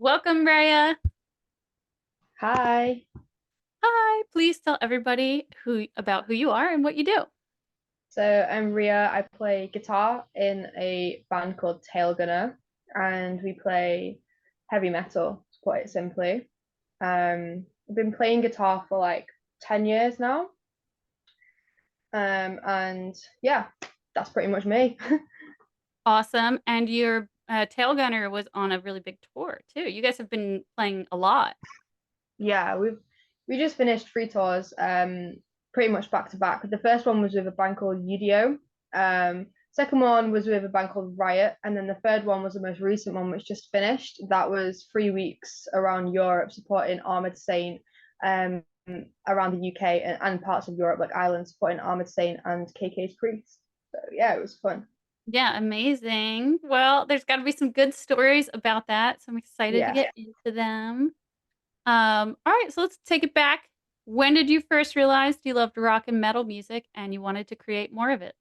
Welcome, Rhea. Hi. Hi. Please tell everybody who you are and what you do. So I'm Rhea. I play guitar in a band called Tailgunner, and we play heavy metal, to put it simply. I've been playing guitar for like 10 years now. And yeah, that's pretty much me. Awesome. And your Tailgunner was on a really big tour too. You guys have been playing a lot. Yeah, we just finished three tours, pretty much back to back. The first one was with a band called UDO. Second one was with a band called Riot, and then the third one was the most recent one, which just finished. That was 3 weeks around Europe supporting Armored Saint, around the UK and parts of Europe like Ireland supporting Armored Saint and KK's Priest. So yeah, it was fun. Yeah, amazing. Well, there's got to be some good stories about that, so I'm excited to Yeah. get into them. All right, so let's take it back. When did you first realize you loved rock and metal music and you wanted to create more of it?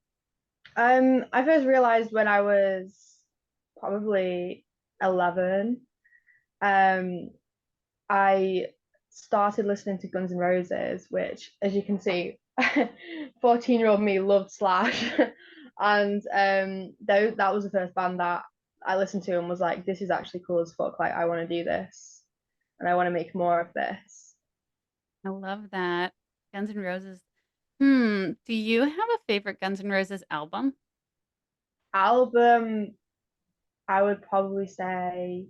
I first realized when I was probably 11. Um, I started listening to Guns N' Roses, which, as you can see, 14-year-old me loved Slash. And that was the first band that I listened to and was like, this is actually cool as fuck. Like, I want to do this and I want to make more of this. I love that. Guns N' Roses. Do you have a favorite Guns N' Roses album? Album, I would probably say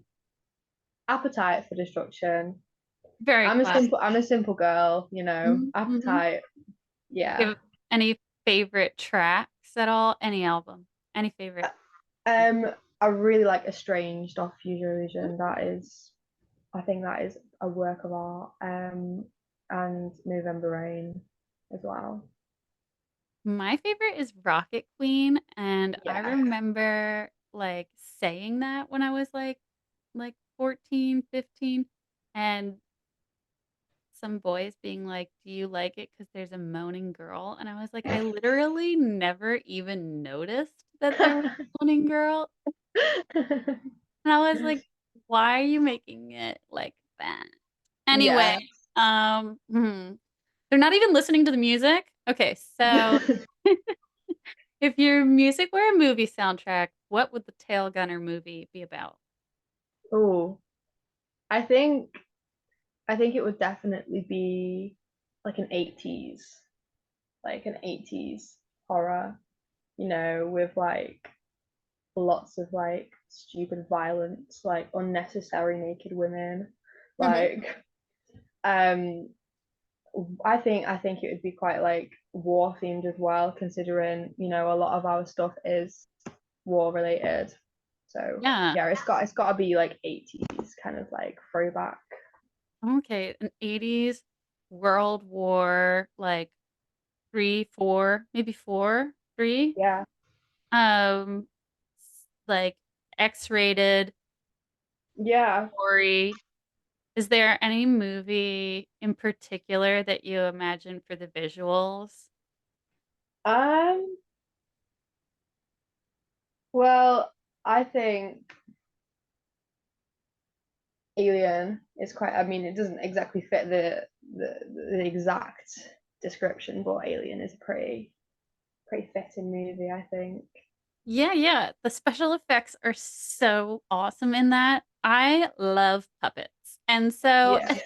Appetite for Destruction. Very classic. I'm a simple girl, you know. Mm-hmm. Appetite, Do you yeah. have any favorite tracks at all? Any album? Any favorite? Um, I really like Estranged off Use Your Illusion. I think that is a work of art. And November Rain as well. My favorite is Rocket Queen, and I Yeah. remember like saying that when I was like 14, 15, and some boys being like, "Do you like it because there's a moaning girl?" And I was like, I literally never even noticed that there was a moaning girl. And I was like, why are you making it like that? Anyway, Yeah. they're not even listening to the music. Okay, so if your music were a movie soundtrack, what would the Tail Gunner movie be about? Oh, I think I think it would definitely be like like an 80s horror, with like lots of like stupid violence, like unnecessary naked women. Mhm. Like um I think it would be quite like war themed as well, considering a lot of our stuff is war related. So Yeah. yeah, it's got to be like 80s kind of like throwback. Okay. An 80s World War, like three, four, maybe four, three. Yeah. Um, like X-rated, Yeah. gory. Is there any movie in particular that you imagine for the visuals? Um. Well, I think Alien is quite. I mean, it doesn't exactly fit the exact description, but Alien is a pretty fitting movie, I think. Yeah, yeah. The special effects are so awesome in that. I love puppets. And so Yeah.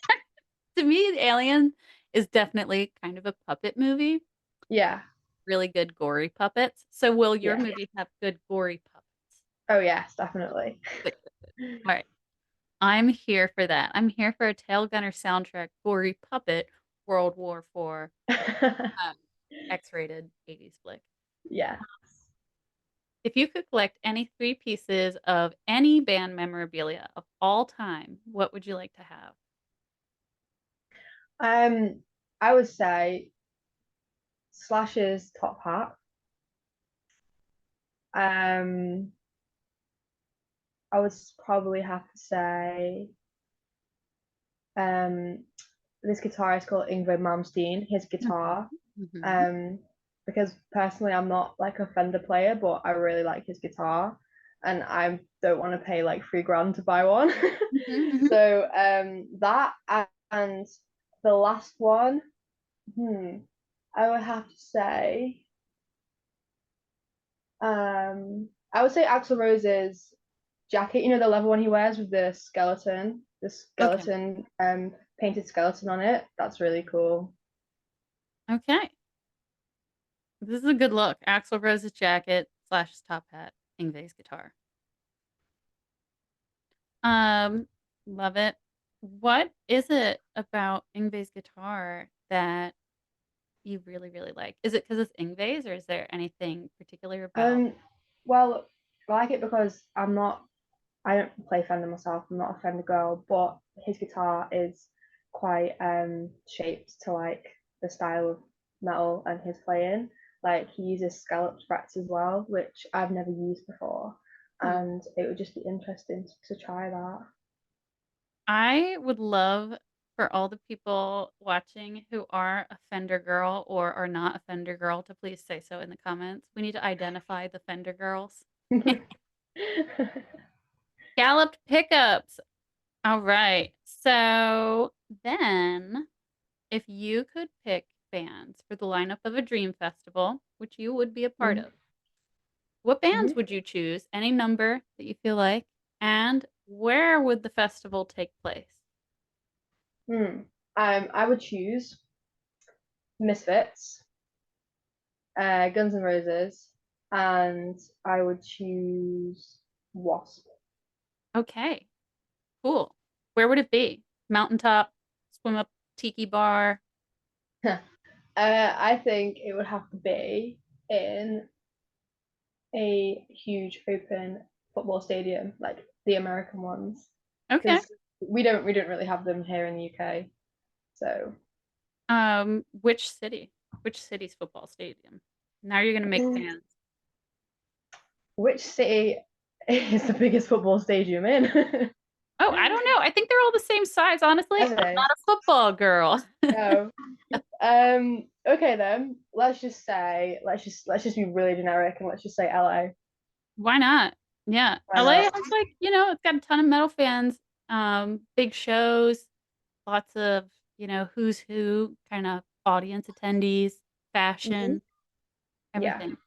to me, Alien is definitely kind of a puppet movie. Yeah. Really good gory puppets. So will your Yeah. movie have good gory puppets? Oh yes, definitely. Good, good, good. All right. I'm here for that. I'm here for a Tail Gunner soundtrack, gory puppet, World War IV, um, X-rated 80s flick. Yeah. If you could collect any three pieces of any band memorabilia of all time, what would you like to have? Um, I would say Slash's top hat. Um, I would probably have to say um this guitarist called Ingrid Malmsteen, his Mhm, guitar. mhm. Um, because personally I'm not like a Fender player, but I really like his guitar. and I don't want to pay like 3 grand to buy one. Mhm, mhm. So that and the last one, I would have to say, I would say Axl Rose's jacket. You know the leather one he wears with the Okay. skeleton, painted skeleton on it. That's really cool. Okay. This is a good look. Axl Rose's jacket slash top hat, Ingve's guitar. Um, love it. What is it about Ingve's guitar that you really, really like? Is it because it's Ingve's, or is there anything particular about? Um, well, I like it because I don't play Fender myself. I'm not a Fender girl, but his guitar is quite shaped to like the style of metal and his playing. Like he uses scalloped frets as well, which I've never used before, Hmm. and it would just be interesting to try that. I would love for all the people watching who are a Fender girl or are not a Fender girl to please say so in the comments. We need to identify the Fender girls. Galloped pickups. All right. So then, if you could pick bands for the lineup of a dream festival, which you would be a part Mm-hmm. of, what bands would you choose? Any number that you feel like? And where would the festival take place? I would choose Misfits, Guns N' Roses, and I would choose Wasp. Okay, cool. Where would it be? Mountaintop, swim up tiki bar. I think it would have to be in a huge open football stadium, like the American ones, Okay. because we don't really have them here in the UK. So, Which city? Which city's football stadium? Now you're gonna make fans. which city is the biggest football stadium in? Oh, I don't know. I think they're all the same size, honestly. I'm Okay. not a football girl. Oh. Okay then. Let's just be really generic and let's just say LA. Why not? Yeah. Why LA not? has like, it's got a ton of metal fans, big shows, lots of, who's who kind of audience attendees, Hmm. fashion, Yeah. everything.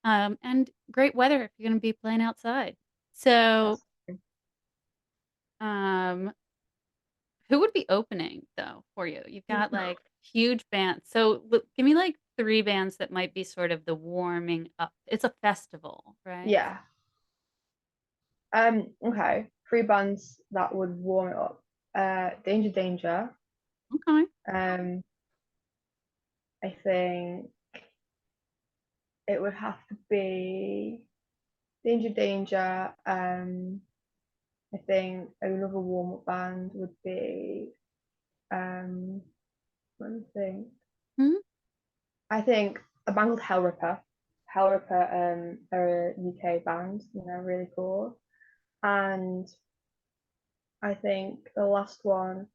And great weather if you're going to be playing outside. So, That's um, who would be opening though for you? You've got like huge bands. So give me like three bands that might be sort of the warming up. It's a festival, right? yeah. Okay. Three bands that would warm it up. Danger Danger. Okay. Um, I think it would have to be Danger Danger. I think another warm-up band would be let me think. Mhm. I think a band called Hellripper. Hellripper are a UK band, really cool. And I think the last one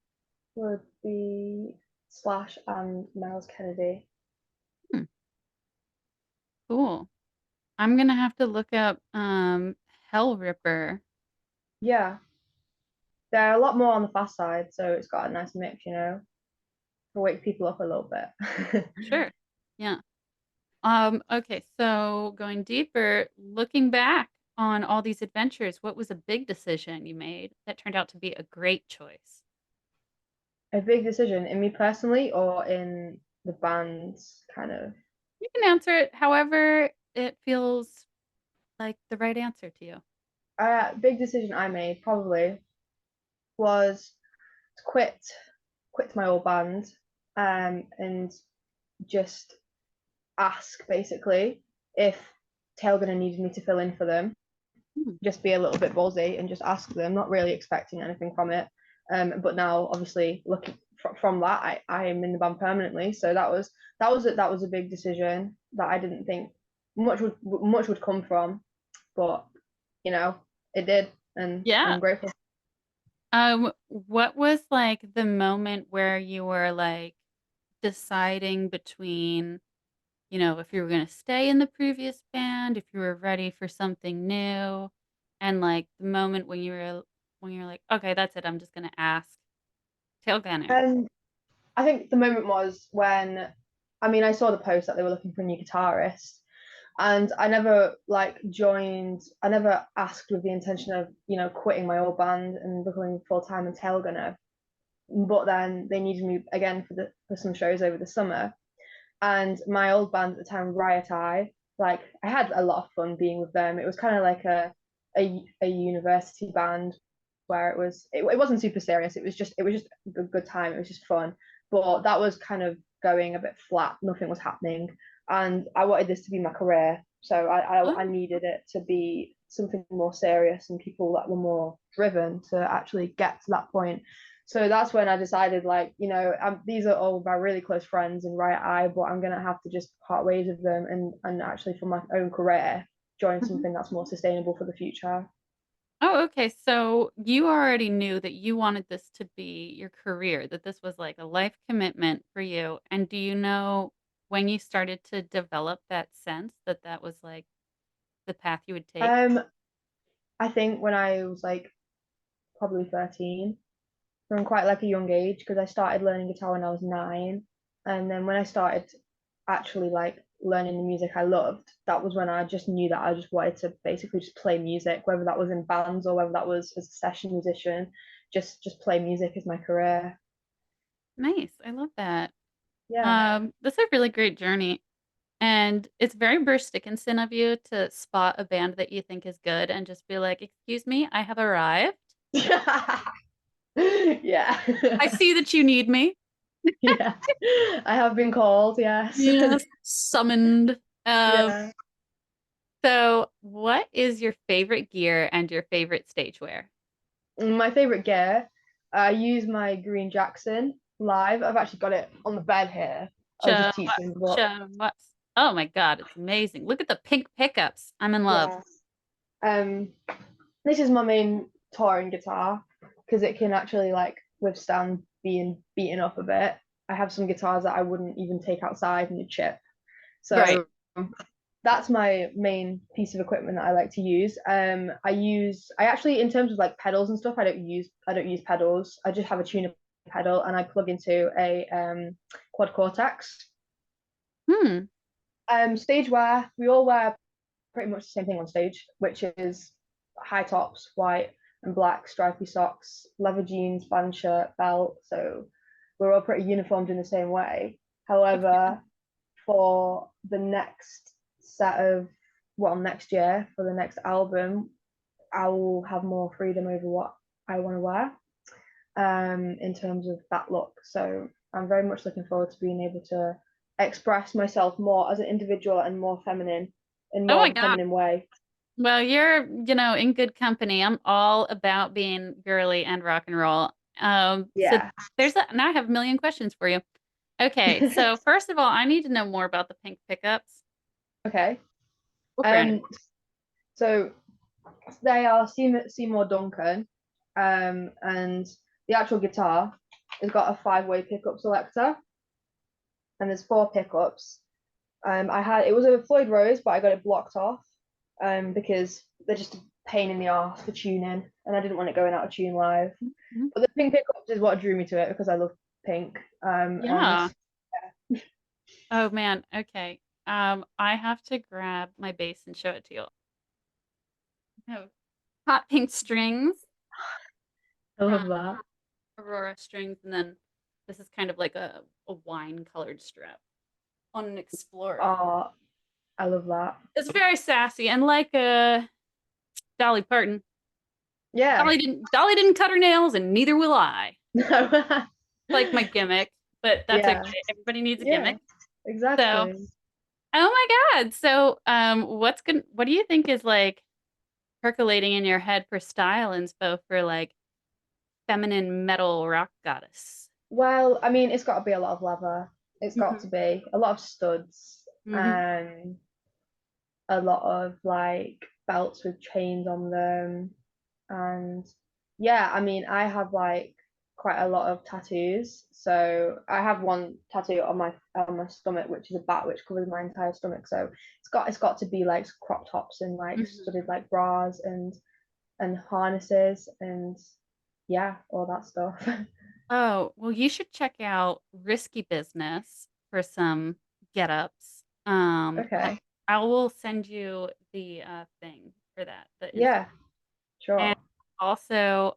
would be Slash and Miles Kennedy. Hmm, cool. I'm gonna have to look up Hell Ripper. Yeah, they're a lot more on the fast side, so it's got a nice mix, to wake people up a little bit. Sure. Yeah. Okay, so going deeper, looking back on all these adventures, what was a big decision you made that turned out to be a great choice? A big decision in me personally or in the band's kind of You can answer it however it feels like the right answer to you. big decision I made probably was to quit my old band, and just ask basically if Tailgunner needed me to fill in for them. Hmm. Just be a little bit ballsy and just ask them, not really expecting anything from it. But now, obviously, looking from that, I am in the band permanently. So that was a big decision that I didn't think much would come from, but it did, and Yeah. I'm grateful. What was like the moment where you were like deciding between if you were going to stay in the previous band, if you were ready for something new, and like the moment when you're like, okay, that's it, I'm just going to ask Tailgunner. And I think the moment was when, I mean, I saw the post that they were looking for a new guitarist, and I never like joined. I never asked with the intention of quitting my old band and becoming full time in Tailgunner. But then they needed me again for some shows over the summer, and my old band at the time, Rhea, like I had a lot of fun being with them. It was kind of like a university band where it wasn't super serious. It was just a good time. It was just fun. But that was kind of going a bit flat. Nothing was happening, and I wanted this to be my career. So I Oh, needed it to be something more serious and people that were more driven to actually get to that point. So that's when I decided, like, these are all my really close friends and right eye, but I'm gonna have to just part ways with them and actually for my own career join mhm. something that's more sustainable for the future. Oh, okay. So you already knew that you wanted this to be your career, that this was like a life commitment for you. And do you know when you started to develop that sense that that was like the path you would take? Um, I think when I was like probably 13, from quite like a young age, because I started learning guitar when I was 9, and then when I started actually like learning the music I loved, that was when I just knew that I just wanted to basically just play music, whether that was in bands or whether that was as a session musician, just play music as my career. Nice. I love that. Yeah. That's a really great journey. And it's very Bruce Dickinson of you to spot a band that you think is good and just be like, "Excuse me, I have arrived. Yeah. I see that you need me." Yeah. I have been called, yes. Yes. Summoned. Yeah. So what is your favorite gear and your favorite stage wear? My favorite gear, I use my green Jackson live. I've actually got it on the bed here. I was Show just teaching, us, but show us. Oh my God, it's amazing. Look at the pink pickups. I'm in love. yeah. Um, this is my main touring guitar because it can actually like withstand being beaten up a bit. I have some guitars that I wouldn't even take outside and chip. Right. So that's my main piece of equipment that I like to use. I actually, in terms of like pedals and stuff, I don't use pedals. I just have a tuner pedal and I plug into a quad cortex. Hmm. Stage wear, we all wear pretty much the same thing on stage, which is high tops, white and black, stripy socks, leather jeans, band shirt, belt. So we're all pretty uniformed in the same way. Okay. However, for the next set of, well, next year, for the next album, I will have more freedom over what I want to wear in terms of that look. So I'm very much looking forward to being able to express myself more as an individual and more feminine, in Oh more my of a God. feminine way. Well, you're, in good company. I'm all about being girly and rock and roll. So Yeah. now I have a million questions for you. Okay, so first of all, I need to know more about the pink pickups. Okay. What brand? Um, so they are Seymour Duncan, and the actual guitar has got a five-way pickup selector, and there's four pickups. It was a Floyd Rose, but I got it blocked off, because they're just a pain in the arse for tuning, and I didn't want it going out of tune live. Mhm. But the pink pickups is what drew me to it because I love pink. And Yeah. Oh man. Okay. I have to grab my bass and show it to you. Oh, hot pink strings I from love that. Aurora strings, and then this is kind of like a wine colored strap on an Explorer. Oh, I love that. It's very sassy and like Dolly Parton. Yeah. Dolly didn't cut her nails, and neither will I. No. Like my gimmick, but that's okay. Yeah. Everybody needs a Yeah. gimmick. So, Exactly. oh my God. So, what do you think is like percolating in your head for style inspo for like feminine metal rock goddess? Well, I mean, it's got to be a lot of leather. It's got to Hmm. be a lot of studs, Hmm. and a lot of like belts with chains on them. And yeah, I mean, I have like quite a lot of tattoos. So I have one tattoo on my stomach, which is a bat, which covers my entire stomach. So it's got to be like crop tops and like Mhm. studded like bras and harnesses and yeah, all that stuff. Oh, well, you should check out Risky Business for some get-ups. Okay. I will send you the thing for that, the Instagram. Yeah, And sure. also,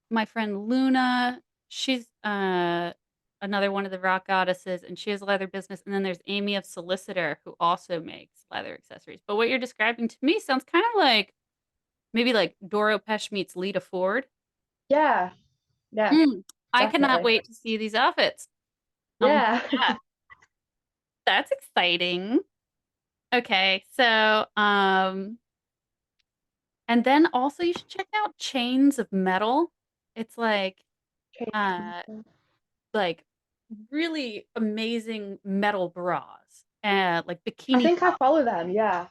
my friend Luna, she's another one of the rock goddesses, and she has a leather business. And then there's Amy of Solicitor, who also makes leather accessories. But what you're describing to me sounds kind of like maybe like Doro Pesh meets Lita Ford. Yeah, yeah, Mm, I cannot definitely. wait to see these outfits. Yeah. Yeah, that's exciting. Okay, so and then also you should check out Chains of Metal. It's uh like really amazing metal bras and like I bikini think I top. follow them. Yeah.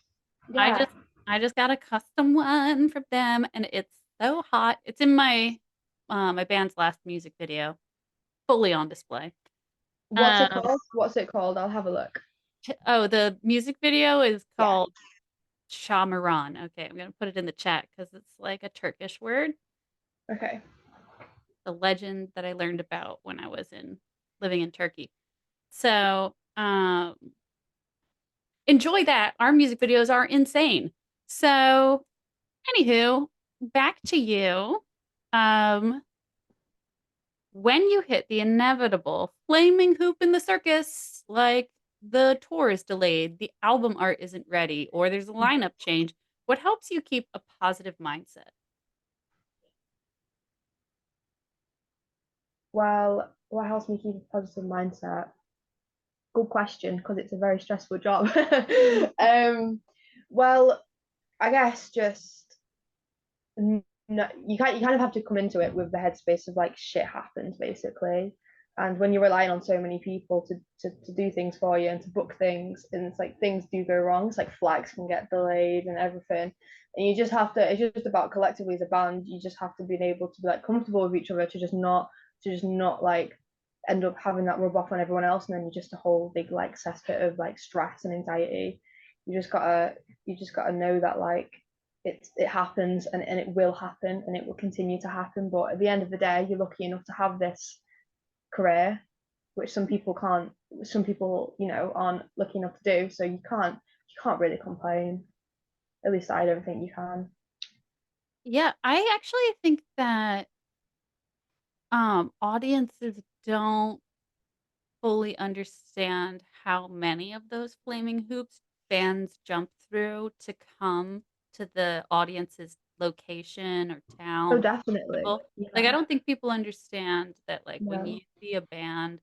I Yeah. just I just got a custom one from them and it's so hot. It's in my band's last music video, fully on display. What's it Um called? What's it called? I'll have a look. oh, the music video is Yeah. called Shamaran. Okay, I'm gonna put it in the chat because it's like a Turkish word, Okay. the legend that I learned about when I was in living in Turkey. So enjoy that. Our music videos are insane. So, anywho, back to you. Um, when you hit the inevitable flaming hoop in the circus, like the tour is delayed, the album art isn't ready, or there's a lineup change, what helps you keep a positive mindset? Well, what helps me keep a positive mindset? Good question, because it's a very stressful job. um, well, I guess just no, you kind of have to come into it with the headspace of like shit happens basically, and when you're relying on so many people to do things for you and to book things, and it's like things do go wrong. It's like flags can get delayed and everything, and you just have to. It's just about collectively as a band. You just have to be able to be like comfortable with each other to just not like end up having that rub off on everyone else, and then you're just a whole big like cesspit of like stress and anxiety. You just gotta know that like it happens and it will happen and it will continue to happen. But at the end of the day, you're lucky enough to have this career, which some people can't. Some people, aren't lucky enough to do. So you can't really complain. At least I don't think you can. Yeah, I actually think that audiences don't fully understand how many of those flaming hoops fans jump through to come to the audience's location or Oh, town or definitely. festival. Like, I Yeah. don't think people understand that, like, when you No. see a band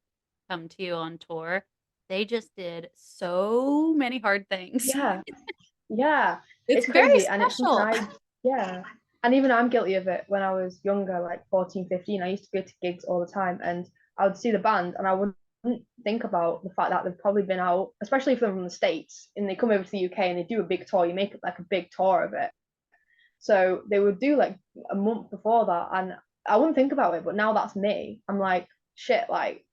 come to you on tour, they just did so many hard things. Yeah. Yeah. It's It's very crazy. And it's something special. yeah. And even I'm guilty of it when I was younger, like 14, 15. I used to go to gigs all the time and I would see the band and I wouldn't think about the fact that they've probably been out, especially if they're from the States and they come over to the UK and they do a big tour. You make it like a big tour of it. So they would do like a month before that. And I wouldn't think about it. But now that's me. I'm like, shit, like,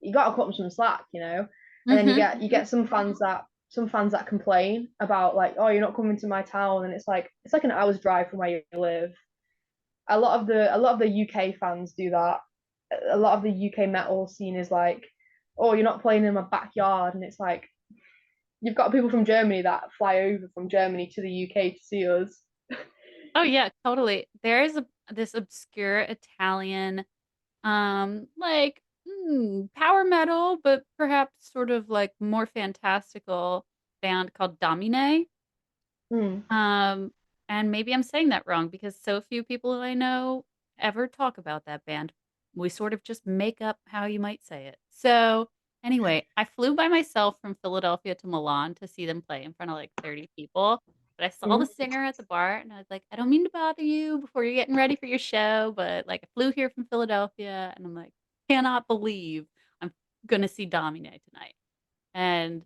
you gotta cut them some slack. And then you Hmm. get you get some fans that complain about like, oh, you're not coming to my town, and it's like an hour's drive from where you live. A lot of the UK fans do that. A lot of the UK metal scene is like, oh, you're not playing in my backyard, and it's like you've got people from Germany that fly over from Germany to the UK to see us. Oh yeah, totally. There is this obscure Italian like power metal, but perhaps sort of like more fantastical band called Domine. Mm, Um, and maybe I'm saying that wrong because so few people I know ever talk about that band. We sort of just make up how you might say it. So, anyway, I flew by myself from Philadelphia to Milan to see them play in front of like 30 people. But I saw the mm. singer at the bar and I was like, I don't mean to bother you before you're getting ready for your show, but like I flew here from Philadelphia and I'm like, cannot believe I'm gonna see Domine tonight. And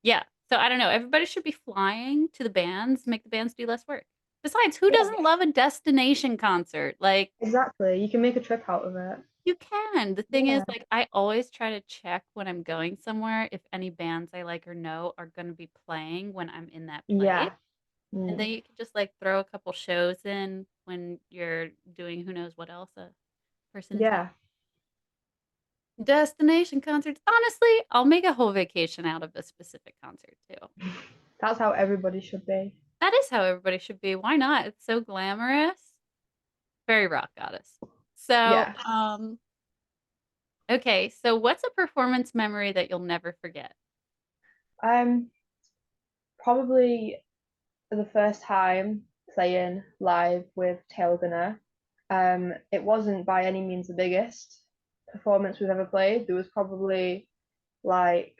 yeah. So I don't know. Everybody should be flying to the bands, make the bands do less work. Besides, who Yeah, doesn't love a destination concert? Like, exactly. You can make a trip out of it. you can. The thing is, Yeah. like, I always try to check when I'm going somewhere if any bands I like or know are going to be playing when I'm in that place. Yeah. And then Mm. you can just like throw a couple shows in when you're doing who knows what else a person is doing. Yeah. Destination concerts. Honestly, I'll make a whole vacation out of a specific concert too. That's how everybody should be. That is how everybody should be. Why not? It's so glamorous. Very rock goddess. So, Yeah. okay, so what's a performance memory that you'll never forget? Um, Probably the first time playing live with Tailgunner. It wasn't by any means the biggest performance we've ever played. There was probably like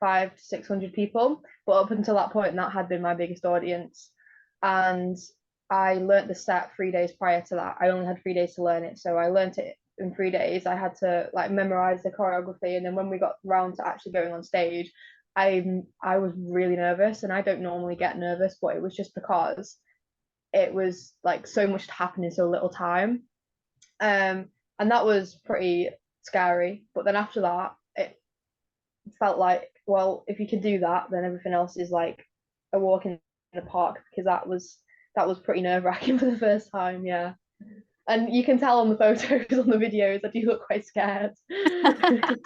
500 to 600 people, but up until that point, that had been my biggest audience. And I learnt the set 3 days prior to that. I only had 3 days to learn it, so I learnt it in 3 days. I had to like memorize the choreography, and then when we got round to actually going on stage, I was really nervous, and I don't normally get nervous, but it was just because it was like so much to happen in so little time. And that was pretty scary. But then after that, it felt like, well, if you could do that, then everything else is like a walk in the park, because that was pretty nerve wracking for the first time, yeah. And you can tell on the photos on the videos that you look quite scared. Because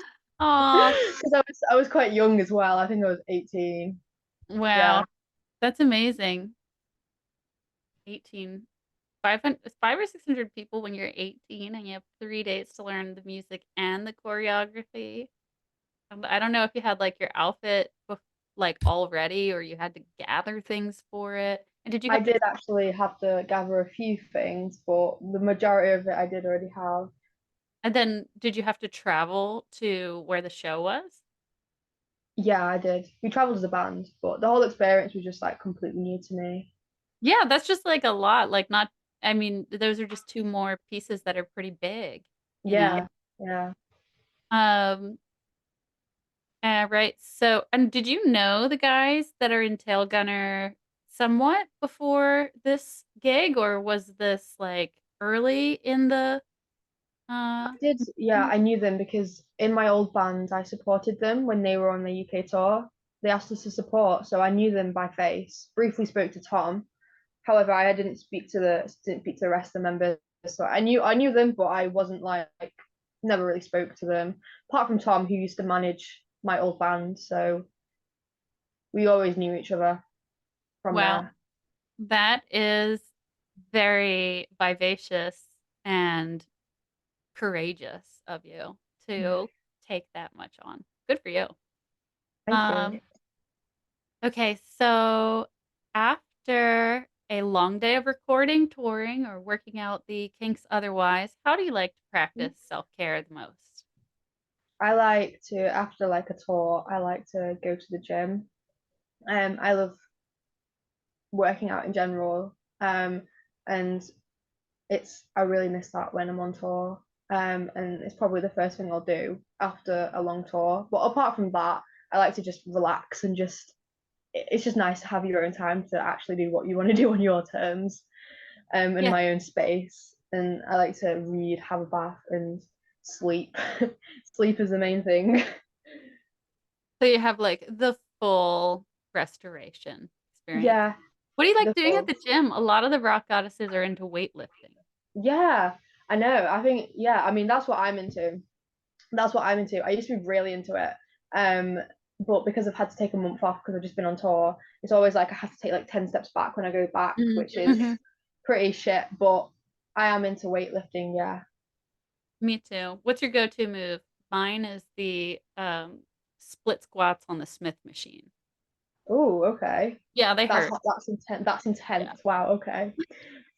Oh, I was quite young as well. I think I was 18. wow. Yeah. That's amazing. 18. 500, 5 or 600 people when you're 18 and you have 3 days to learn the music and the choreography. I don't know if you had like your outfit like already or you had to gather things for it. And did you I have to, did actually have to gather a few things, but the majority of it I did already have. and then did you have to travel to where the show was? Yeah, I did. We traveled as a band, but the whole experience was just like completely new to me. Yeah, that's just like a lot. Like not, I mean, those are just two more pieces that are pretty big, you know? Yeah, yeah. Um, right. So, and did you know the guys that are in Tailgunner somewhat before this gig, or was this like early in the I uh did, yeah, I knew them because in my old band, I supported them when they were on the UK tour. They asked us to support, so I knew them by face. Briefly spoke to Tom. However, I didn't speak to the rest of the members. So I knew them, but I wasn't like never really spoke to them. Apart from Tom, who used to manage my old band, so we always knew each other from well, there. that is very vivacious and courageous of you to take that much on. Good for you. Thank you. Um, okay, so after a long day of recording, touring, or working out the kinks otherwise, how do you like to practice self-care the most? I like to, after like a tour, I like to go to the gym. I love working out in general. And I really miss that when I'm on tour. And it's probably the first thing I'll do after a long tour. But apart from that, I like to just relax and it's just nice to have your own time to actually do what you want to do on your terms, in Yeah. my own space. And I like to read, have a bath, and sleep. Sleep is the main thing. So you have like the full restoration experience. Yeah, What do you like the doing at full. the gym? A lot of the rock goddesses are into weightlifting. Yeah, I know. I think, yeah, I mean, that's what I'm into. That's what I'm into. I used to be really into it. Um, but because I've had to take a month off because I've just been on tour, it's always like I have to take like 10 steps back when I go back, which is Mm-hmm. pretty shit. But I am into weightlifting, yeah. Me too. What's your go-to move? Mine is the split squats on the Smith machine. Oh, okay. Yeah, they That's hurt. that's intense. That's Yeah. intense. Wow, okay.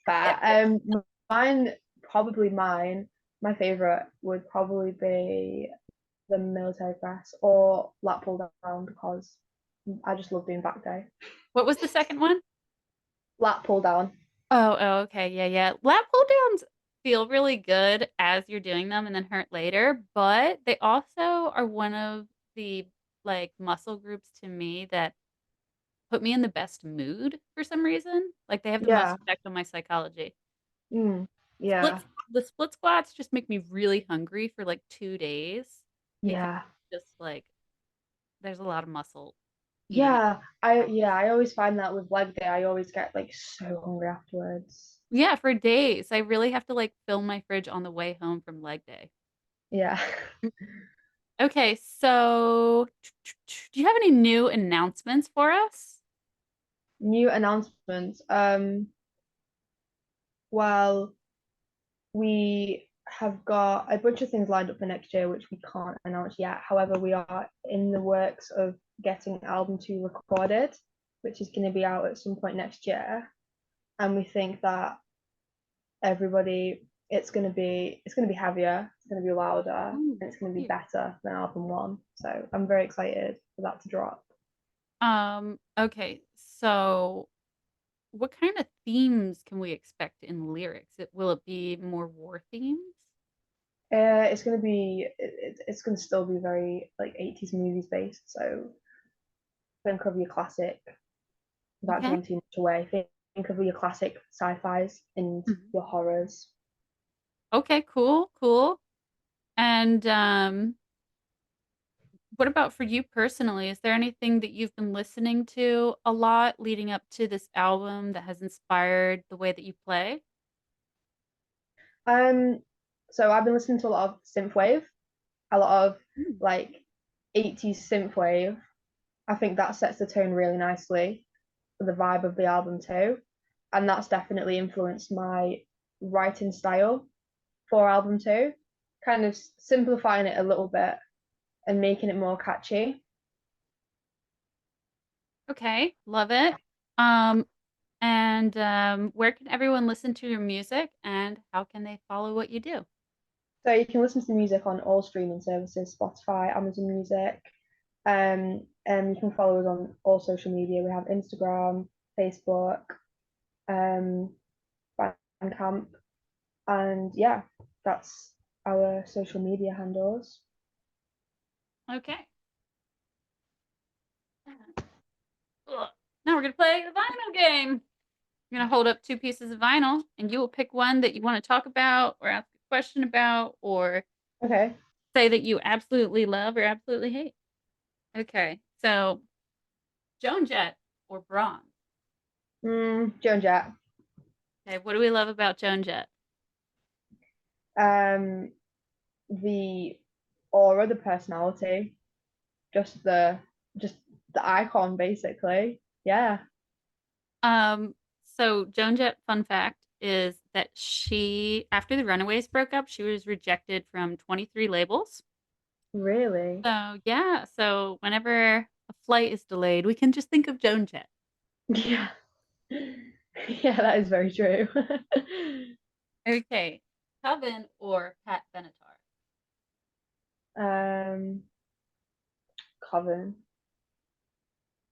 Fair. Yep, yep. Mine, probably mine, my favorite would probably be the military press or lat pull down, because I just love doing back day. What was the second one? Lat pull down. Oh, okay. Yeah, yeah. Lat pull downs feel really good as you're doing them and then hurt later, but they also are one of the like muscle groups to me that put me in the best mood for some reason. Like, they have the most Yeah. effect on my psychology. Mm. Split Yeah. the split squats just make me really hungry for, like, 2 days because Yeah. just, like, there's a lot of muscle eating Yeah. I out. yeah, I always find that with leg day, I always get like so hungry afterwards. Yeah, for days. I really have to, like, fill my fridge on the way home from leg day. Yeah. Okay, so do you have any new announcements for us? New announcements. Well, we have got a bunch of things lined up for next year, which we can't announce yet. However, we are in the works of getting album two recorded, which is going to be out at some point next year. And we think that everybody, it's going to be heavier, it's going to be louder, Ooh, and it's going to be cute. better than album one. So I'm very excited for that to drop. Okay, so what kind of themes can we expect in lyrics? Will it be more war themes? It's going to be it's going to still be very like 80s movies based. So think of your classic, without Okay. giving too much away. Think of your classic sci-fis and Mhm. your horrors. Okay, cool, cool. And what about for you personally? Is there anything that you've been listening to a lot leading up to this album that has inspired the way that you play? Um, so I've been listening to a lot of synthwave, a lot of Mm. like 80s synthwave. I think that sets the tone really nicely for the vibe of the album too. And that's definitely influenced my writing style for album two, kind of simplifying it a little bit and making it more catchy. Okay, love it. Um, and where can everyone listen to your music and how can they follow what you do? So you can listen to music on all streaming services, Spotify, Amazon Music. And you can follow us on all social media. We have Instagram, Facebook, um, Bandcamp, and yeah, that's our social media handles. Okay. Ugh. Now we're gonna play the vinyl game. I'm gonna hold up two pieces of vinyl, and you will pick one that you want to talk about, or ask a question about, or Okay. say that you absolutely love or absolutely hate. Okay, so Joan Jett or Bronze. Joan Jett. Okay, what do we love about Joan Jett? Um, the aura, the personality, just the just the icon, basically. Yeah. Um, so Joan Jett, fun fact, is that she, after the Runaways broke up, she was rejected from 23 labels. Really. So yeah, so whenever a flight is delayed, we can just think of Joan Jett. Yeah. Yeah, that is very true. Okay, Coven or Pat Benatar? um, Coven.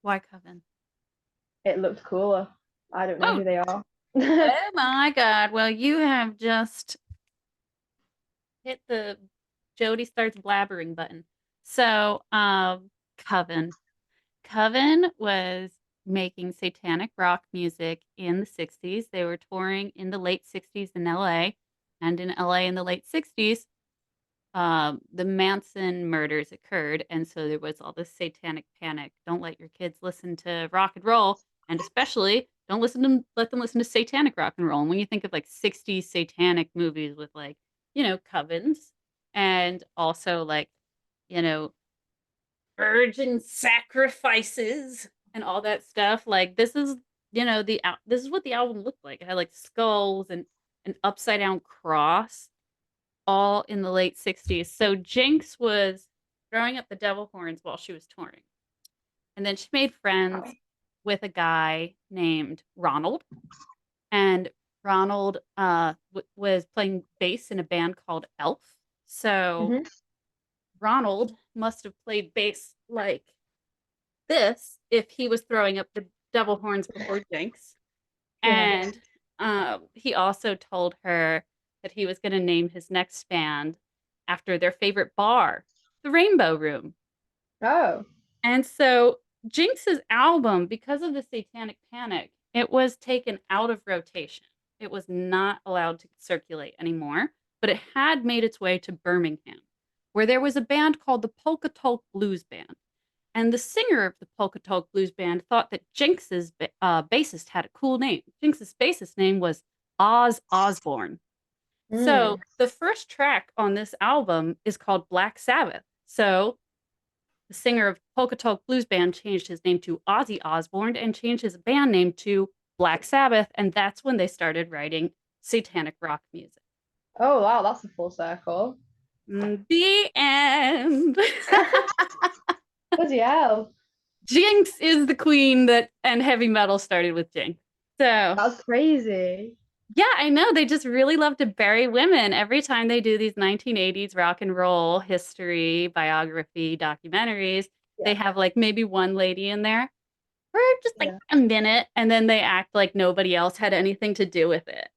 Why Coven? It looked cooler. I don't know Oh, who they are. oh my God. Well, you have just hit the Jody starts blabbering button. So, Coven. Coven was making satanic rock music in the 60s. They were touring in the late 60s in LA, and in LA in the late 60s, the Manson murders occurred, and so there was all this satanic panic. Don't let your kids listen to rock and roll, and especially don't let them listen to satanic rock and roll. And when you think of like 60s satanic movies with like, covens and also like, you know, virgin sacrifices and all that stuff, like this is, this is what the album looked like. It had like skulls and an upside down cross all in the late 60s. So Jinx was throwing up the devil horns while she was touring. And then she made friends with a guy named Ronald. And Ronald was playing bass in a band called Elf. So Hmm. Ronald must have played bass like this if he was throwing up the devil horns before Jinx. Yeah. And he also told her that he was going to name his next band after their favorite bar, the Rainbow Room. Oh. And so Jinx's album, because of the Satanic Panic, it was taken out of rotation. It was not allowed to circulate anymore, but it had made its way to Birmingham, where there was a band called the Polka Tulk Blues Band. And the singer of the Polka Tulk Blues Band thought that Jinx's bassist had a cool name. Jinx's bassist name was Oz Osborne. So Mm. the first track on this album is called Black Sabbath. So the singer of Polka Tulk Blues Band changed his name to Ozzy Osbourne and changed his band name to Black Sabbath, and that's when they started writing satanic rock music. Oh wow, that's a full circle. The end. Bloody hell. Jinx is the queen that, and heavy metal started with Jinx. So That's crazy. yeah, I know. They just really love to bury women every time they do these 1980s rock and roll history, biography, documentaries. They Yeah, have like maybe one lady in there for just like yeah, a minute, and then they act like nobody else had anything to do with it.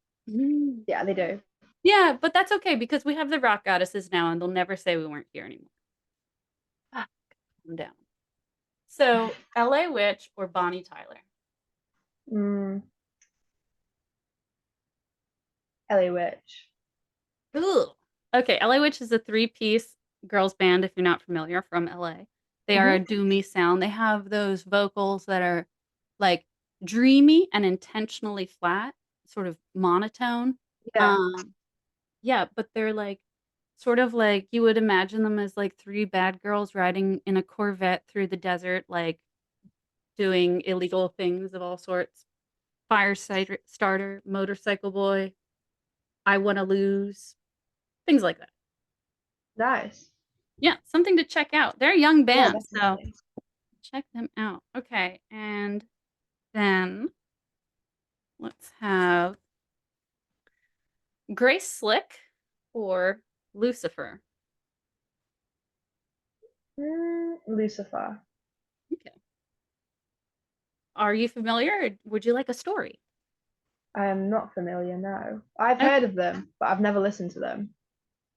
yeah, they do. Yeah, but that's okay because we have the rock goddesses now, and they'll never say we weren't here anymore. Ah, calm down. So, LA Witch or Bonnie Tyler? Mm, Ellie Witch. Ooh. Okay, LA Witch is a three-piece girls band, if you're not familiar, from LA. They are a Hmm. doomy sound. They have those vocals that are like dreamy and intentionally flat, sort of monotone. Yeah, Um, yeah, but they're like sort of like you would imagine them as like three bad girls riding in a Corvette through the desert, like doing illegal things of all sorts. Starter, motorcycle boy, I want to lose, things like that. nice. Yeah, something to check out. They're a young Yeah, band, so definitely. check them out. Okay, and then let's have Grace Slick or Lucifer. Lucifer. Okay. Are you familiar, or would you like a story? I am not familiar, no. I've Okay. heard of them, but I've never listened to them.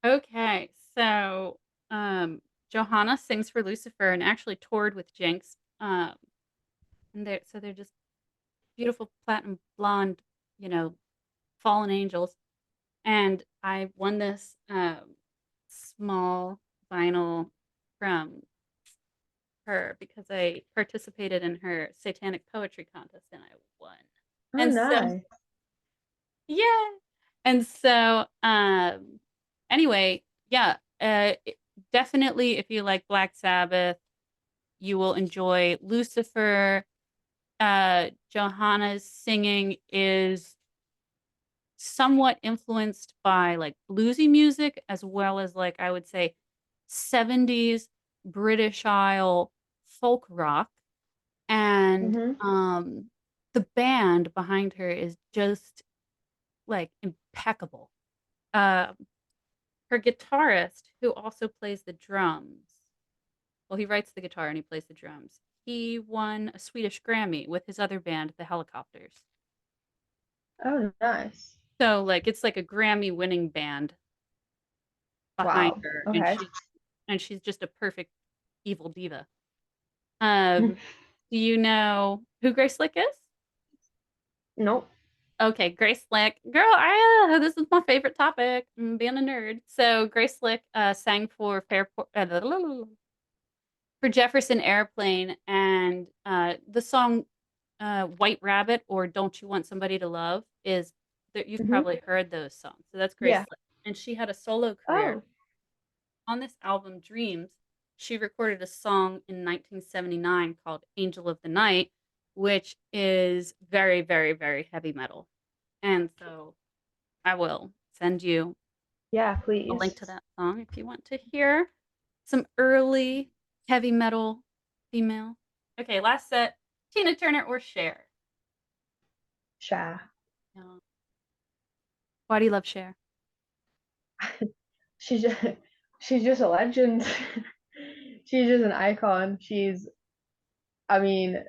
Okay, so Johanna sings for Lucifer and actually toured with Jinx. And they're just beautiful platinum blonde, you know, fallen angels. And I won this small vinyl from her because I participated in her satanic poetry contest and I won. Oh, And so nice. yeah. And so anyway, yeah, definitely if you like Black Sabbath, you will enjoy Lucifer. Johanna's singing is somewhat influenced by like bluesy music as well as like I would say 70s British Isle folk rock. And Hmm. the band behind her is just like impeccable. Um, her guitarist, who also plays the drums, well, he writes the guitar and he plays the drums. He won a Swedish Grammy with his other band, the Helicopters. Oh, nice. So like it's like a Grammy winning band behind Wow. her, Okay. and she's just a perfect evil diva. Um, do you know who Grace Slick is? Nope. Okay, Grace Slick, girl, this is my favorite topic. Being a nerd. So Grace Slick sang for Fairport, for Jefferson Airplane, and the song "White Rabbit" or "Don't You Want Somebody to Love" is that you've Hmm. probably heard those songs. So that's Grace Yeah. Slick, and she had a solo career Oh, on this album Dreams. She recorded a song in 1979 called "Angel of the Night," which is very, very, very heavy metal. And so I will send you yeah, a link please. to that song if you want to hear some early heavy metal female. Okay, last set. Tina Turner or Cher? Share. No. Why do you love Cher? She's just, she's just a legend. She's just an icon. I mean,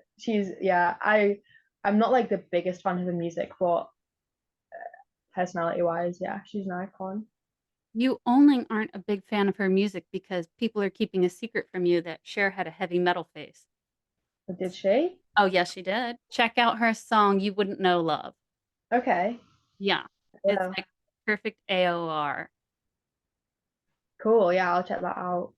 yeah, I'm not like the biggest fan of her music, but personality wise, yeah, she's an icon. You only aren't a big fan of her music because people are keeping a secret from you that Cher had a heavy metal face. Did she? Oh, yes, she did. Check out her song, You Wouldn't Know Love. Okay. Yeah. It's Well, like perfect AOR. cool. Yeah, I'll check that out.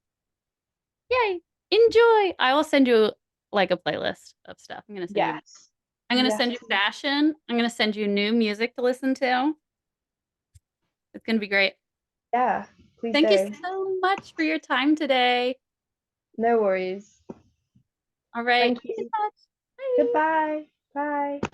Yay. Enjoy. I will send you like a playlist of stuff. Yes. I'm gonna Yes, send you please. fashion. I'm gonna send you new music to listen to. It's gonna be great. Yeah, please Thank you do. so much for your time today. No worries. All right. Thank Keep in you. touch. Bye. Goodbye. Bye.